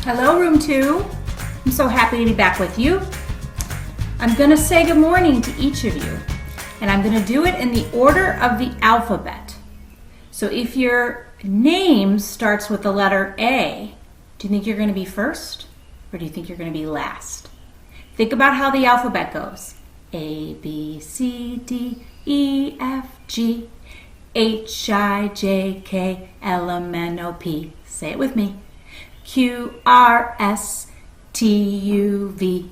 Hello, Room 2. I'm so happy to be back with you. I'm going to say good morning to each of you, and I'm going to do it in the order of the alphabet. So if your name starts with the letter A, do you think you're going to be first, or do you think you're going to be last? Think about how the alphabet goes. A, B, C, D, E, F, G, H, I, J, K, L, M, N, O, P. Say it with me. Q, R, S, T, U, V,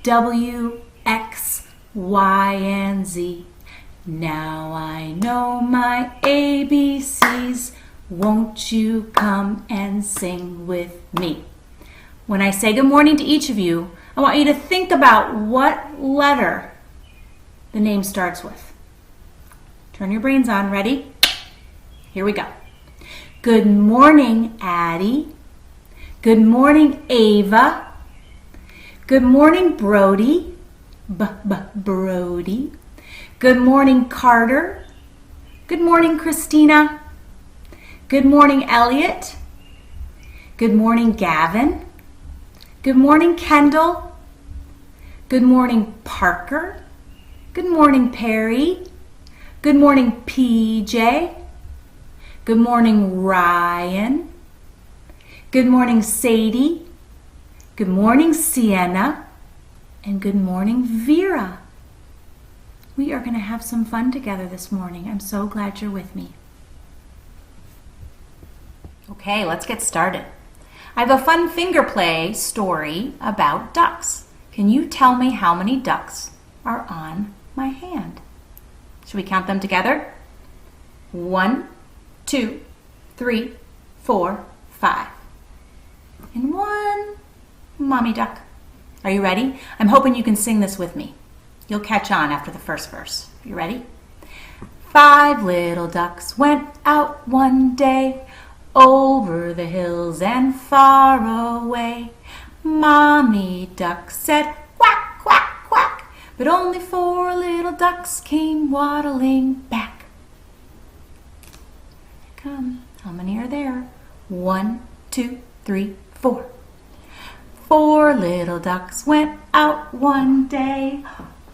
W, X, Y, and Z. Now I know my ABCs. Won't you come and sing with me? When I say good morning to each of you, I want you to think about what letter the name starts with. Turn your brains on. Ready? Here we go. Good morning, Addie. Good morning, Ava. Good morning, Brody. Brody. Good morning, Carter. Good morning, Christina. Good morning, Elliot. Good morning, Gavin. Good morning, Kendall. Good morning, Parker. Good morning, Perry. Good morning, PJ. Good morning, Ryan. Good morning, Sadie. Good morning, Sienna. And good morning, Vera. We are going to have some fun together this morning. I'm so glad you're with me. Okay, let's get started. I have a fun finger play story about ducks. Can you tell me how many ducks are on my hand? Should we count them together? 1, 2, 3, 4, 5. And 1 mommy duck. Are you ready? I'm hoping you can sing this with me. You'll catch on after the first verse. You ready? 5 little ducks went out one day, over the hills and far away. Mommy duck said quack, quack, quack, but only 4 little ducks came waddling back. Here they come. How many are there? 1, 2, 3, 4. 4 little ducks went out one day,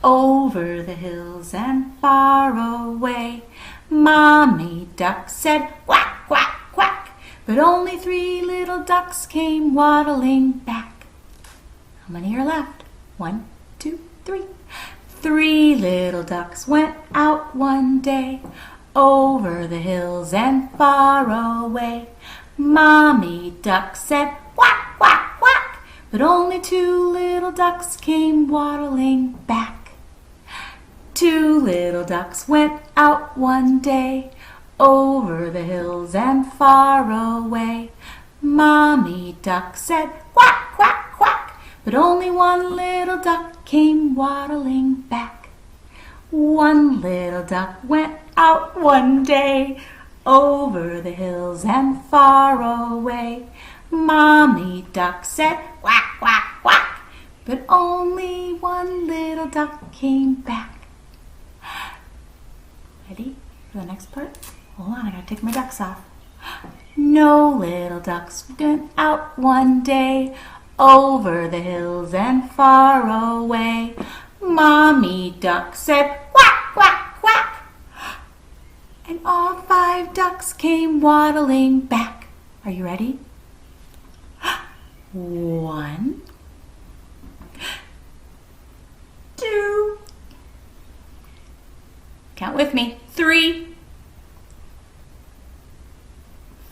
over the hills and far away. Mommy duck said quack, quack, quack, but only 3 little ducks came waddling back. How many are left? 1, 2, 3. 3 little ducks went out one day, over the hills and far away. Mommy duck said quack, quack, quack, but only 2 little ducks came waddling back. 2 little ducks went out one day, over the hills and far away. Mommy duck said quack, quack, quack, but only 1 little duck came waddling back. 1 little duck went out one day, over the hills and far away. Mommy duck said quack, quack, quack, but only 1 little duck came back. Ready for the next part? Hold on, I gotta take my ducks off. No little ducks went out one day, over the hills and far away. Mommy duck said quack, quack, quack, and all 5 ducks came waddling back. Are you ready? 1, 2, count with me, 3,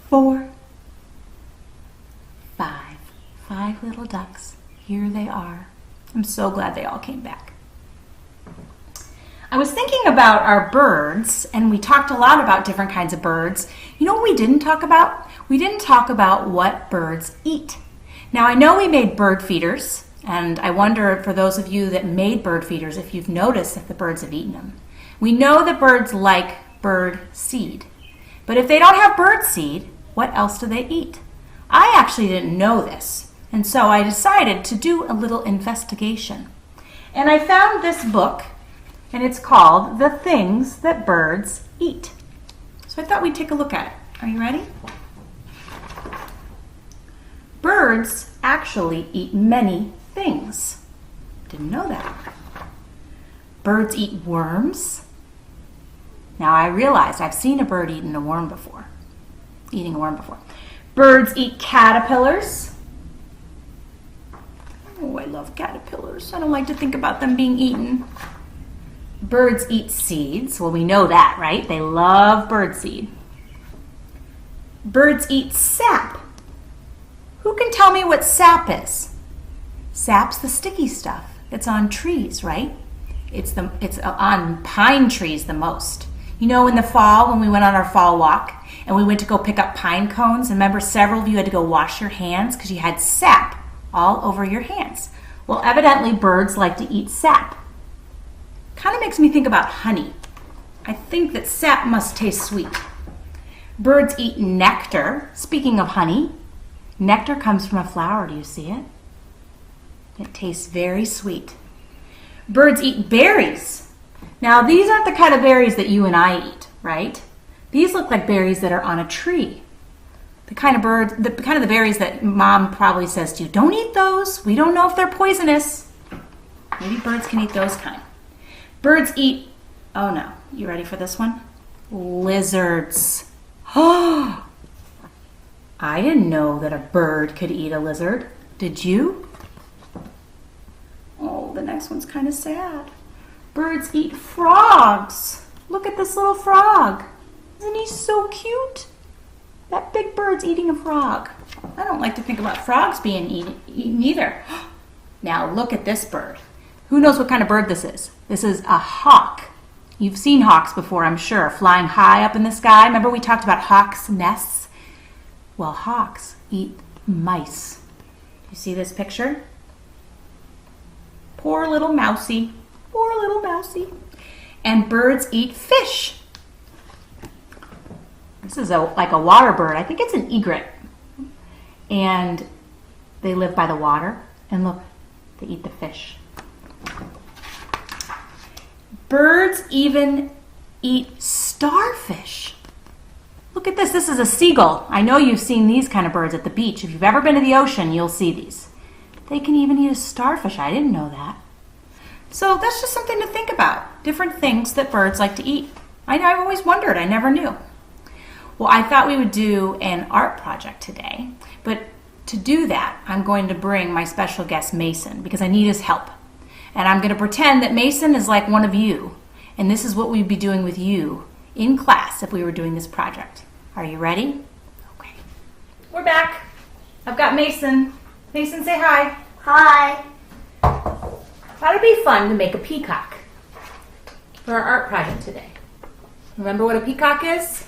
4, 5. 5 little ducks. Here they are. I'm so glad they all came back. I was thinking about our birds, and we talked a lot about different kinds of birds. You know what we didn't talk about? We didn't talk about what birds eat. Now, I know we made bird feeders, and I wonder for those of you that made bird feeders if you've noticed if the birds have eaten them. We know that birds like bird seed, but if they don't have bird seed, what else do they eat? I actually didn't know this, and so I decided to do a little investigation. And I found this book, and it's called The Things That Birds Eat. So I thought we'd take a look at it. Are you ready? Birds actually eat many things. Didn't know that. Birds eat worms. Now I realized I've seen a bird eating a worm before. Birds eat caterpillars. Oh, I love caterpillars. I don't like to think about them being eaten. Birds eat seeds. Well, we know that, right? They love birdseed. Birds eat sap. Who can tell me what sap is? Sap's the sticky stuff that's on trees, right? It's on pine trees the most. You know, in the fall when we went on our fall walk and we went to go pick up pine cones, and remember several of you had to go wash your hands because you had sap all over your hands. Well, evidently birds like to eat sap. Kind of makes me think about honey. I think that sap must taste sweet. Birds eat nectar. Speaking of honey, nectar comes from a flower. Do you see it? It tastes very sweet. Birds eat berries. Now, these aren't the kind of berries that you and I eat, right? These look like berries that are on a tree. The kind of the berries that Mom probably says to you, don't eat those. We don't know if they're poisonous. Maybe birds can eat those kind. Birds eat, oh no, you ready for this one? Lizards. Oh, I didn't know that a bird could eat a lizard. Did you? Oh, the next one's kind of sad. Birds eat frogs. Look at this little frog. Isn't he so cute? That big bird's eating a frog. I don't like to think about frogs being eaten either. Now look at this bird. Who knows what kind of bird this is? This is a hawk. You've seen hawks before, I'm sure, flying high up in the sky. Remember we talked about hawks' nests? Well, hawks eat mice. You see this picture? Poor little mousy. Poor little mousy. And birds eat fish. This is like a water bird. I think it's an egret. And they live by the water. And look, they eat the fish. Birds even eat starfish. Look at this. This is a seagull. I know you've seen these kind of birds at the beach. If you've ever been to the ocean, you'll see these. They can even eat a starfish. I didn't know that. So that's just something to think about. Different things that birds like to eat. I've always wondered. I never knew. Well, I thought we would do an art project today. But to do that, I'm going to bring my special guest, Mason, because I need his help. And I'm going to pretend that Mason is like one of you. And this is what we'd be doing with you in class if we were doing this project. Are you ready? Okay. We're back. I've got Mason. Mason, say hi. Hi. Thought it'd be fun to make a peacock for our art project today. Remember what a peacock is?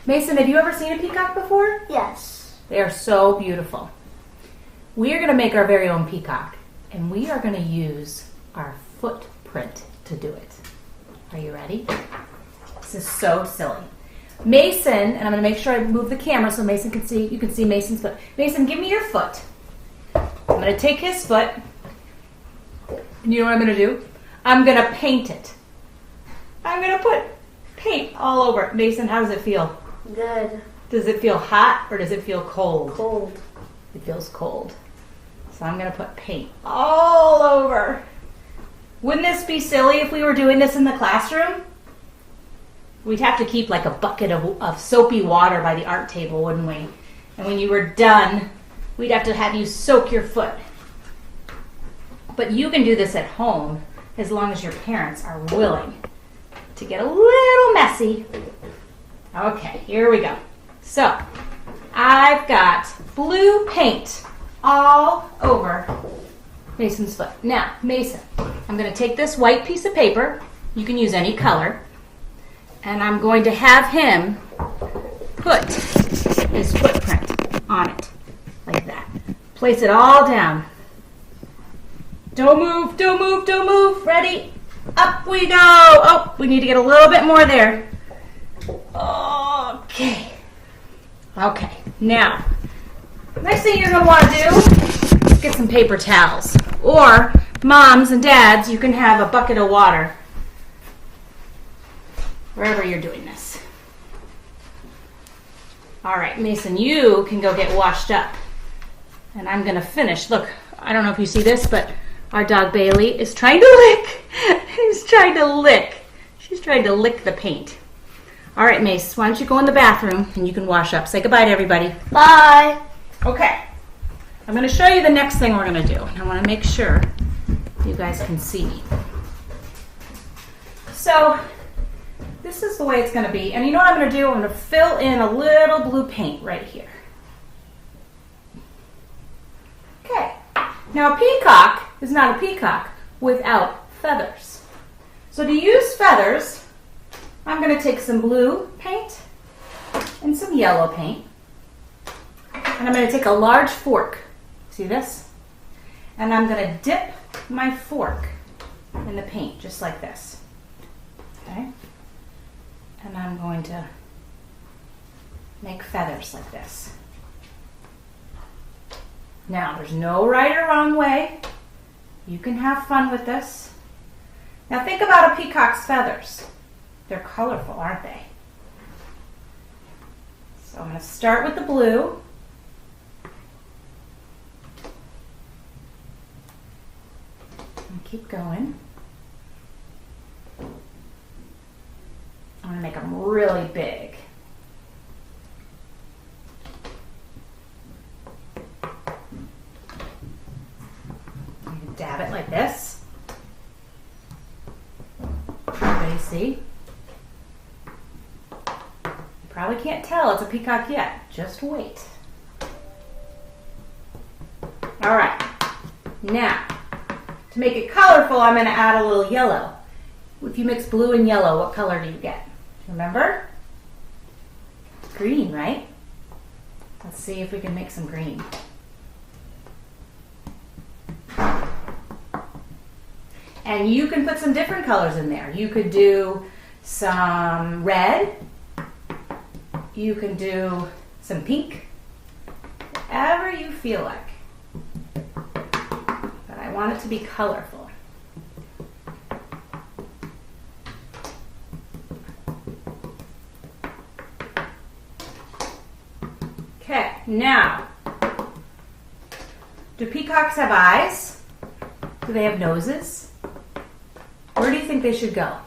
Mason, have you ever seen a peacock before? Yes. They are so beautiful. We are going to make our very own peacock, and we are going to use our footprint to do it. Are you ready? This is so silly. Mason, and I'm going to make sure I move the camera so Mason can see. You can see Mason's foot. Mason, give me your foot. I'm going to take his foot, and you know what I'm going to do? I'm going to paint it. I'm going to put paint all over it. Mason, how does it feel? Good. Does it feel hot or does it feel cold? Cold. It feels cold. So I'm going to put paint all over. Wouldn't this be silly if we were doing this in the classroom? We'd have to keep like a bucket of soapy water by the art table, wouldn't we? And when you were done, we'd have to have you soak your foot. But you can do this at home as long as your parents are willing to get a little messy. Okay, here we go. So, I've got blue paint all over Mason's foot. Now, Mason, I'm going to take this white piece of paper. You can use any color. And I'm going to have him put his footprint on it, like that. Place it all down. Don't move, don't move, don't move. Ready? Up we go. Oh, we need to get a little bit more there. Okay. Okay, now, next thing you're going to want to do is get some paper towels. Or, moms and dads, you can have a bucket of water wherever you're doing this. All right, Mason, you can go get washed up. And I'm gonna finish. Look, I don't know if you see this, but our dog Bailey is trying to lick. He's trying to lick. She's trying to lick the paint. All right, Mace, why don't you go in the bathroom and you can wash up. Say goodbye to everybody. Bye. Okay, I'm gonna show you the next thing we're gonna do. I wanna make sure you guys can see me. So, this is the way it's gonna be. And you know what I'm gonna do? I'm gonna fill in a little blue paint right here. Okay, now a peacock is not a peacock without feathers. So to use feathers, I'm going to take some blue paint and some yellow paint. And I'm going to take a large fork. See this? And I'm going to dip my fork in the paint just like this. Okay? And I'm going to make feathers like this. Now, there's no right or wrong way. You can have fun with this. Now think about a peacock's feathers. They're colorful, aren't they? So I'm going to start with the blue. And keep going. I'm going to make them really big. Dab it like this. Everybody see? You probably can't tell it's a peacock yet. Just wait. All right. Now, to make it colorful, I'm going to add a little yellow. If you mix blue and yellow, what color do you get? Remember? Green, right? Let's see if we can make some green. And you can put some different colors in there. You could do some red. You can do some pink. Whatever you feel like. But I want it to be colorful. Okay, now, do peacocks have eyes? Do they have noses? Where do you think they should go?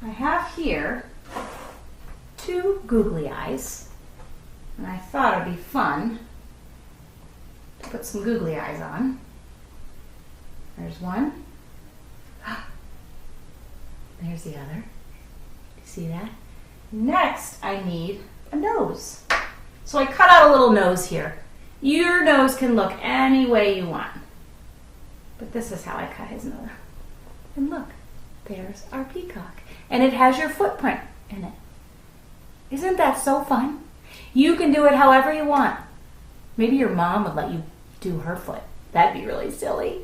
I have here 2 googly eyes, and I thought it'd be fun to put some googly eyes on. There's one. There's the other. Do you see that? Next, I need a nose. So I cut out a little nose here. Your nose can look any way you want. But this is how I cut his nose. And look, there's our peacock. And it has your footprint in it. Isn't that so fun? You can do it however you want. Maybe your mom would let you do her foot. That'd be really silly.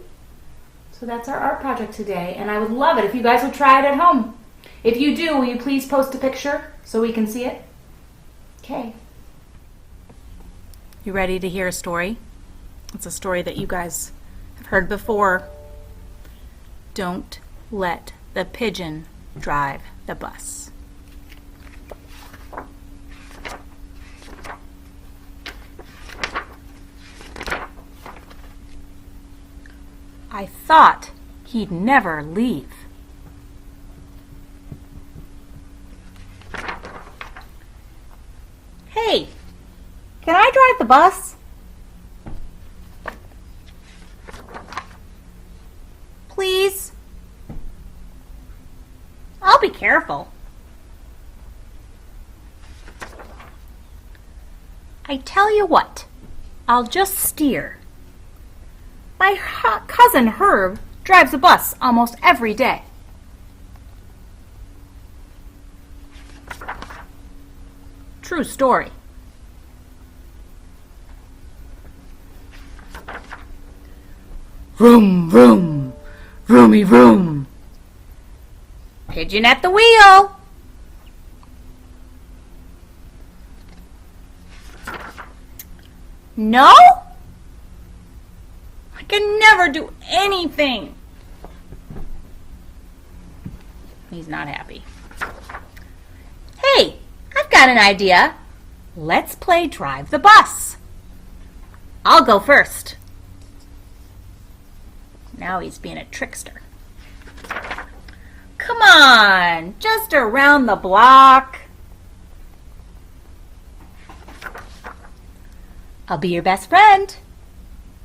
So that's our art project today, and I would love it if you guys would try it at home. If you do, will you please post a picture so we can see it? Okay. You ready to hear a story? It's a story that you guys have heard before. Don't let the pigeon drive the bus. I thought he'd never leave. Hey, can I drive the bus? Please? I'll be careful. I tell you what, I'll just steer. My cousin Herb drives a bus almost every day. True story. Vroom, vroom, vroomy, vroom. Pigeon at the wheel. No? I can never do anything. He's not happy. Hey, I've got an idea. Let's play drive the bus. I'll go first. Now he's being a trickster. Come on, just around the block. I'll be your best friend.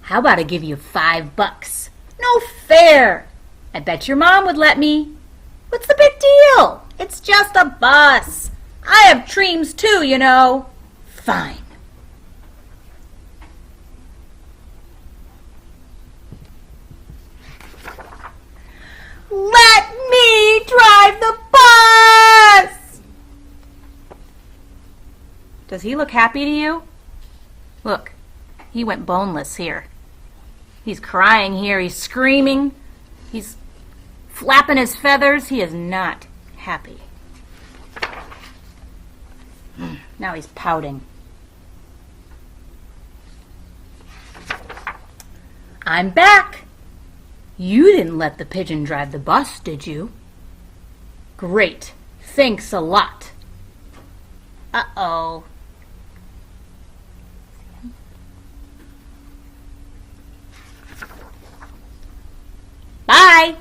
How about I give you $5? No fair. I bet your mom would let me. What's the big deal? It's just a bus. I have dreams too, you know. Fine. Let me drive the bus! Does he look happy to you? Look, he went boneless here. He's crying here, he's screaming, he's flapping his feathers. He is not happy. Now he's pouting. I'm back. You didn't let the pigeon drive the bus, did you? Great. Thanks a lot. Uh-oh. Bye.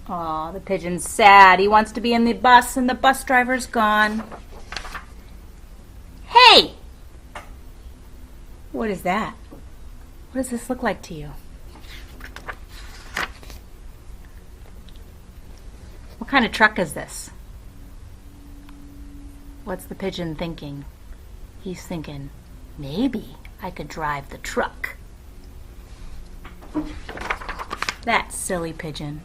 Aw, the pigeon's sad. He wants to be in the bus and the bus driver's gone. Hey! What is that? What does this look like to you? What kind of truck is this? What's the pigeon thinking? He's thinking, maybe I could drive the truck. That silly pigeon.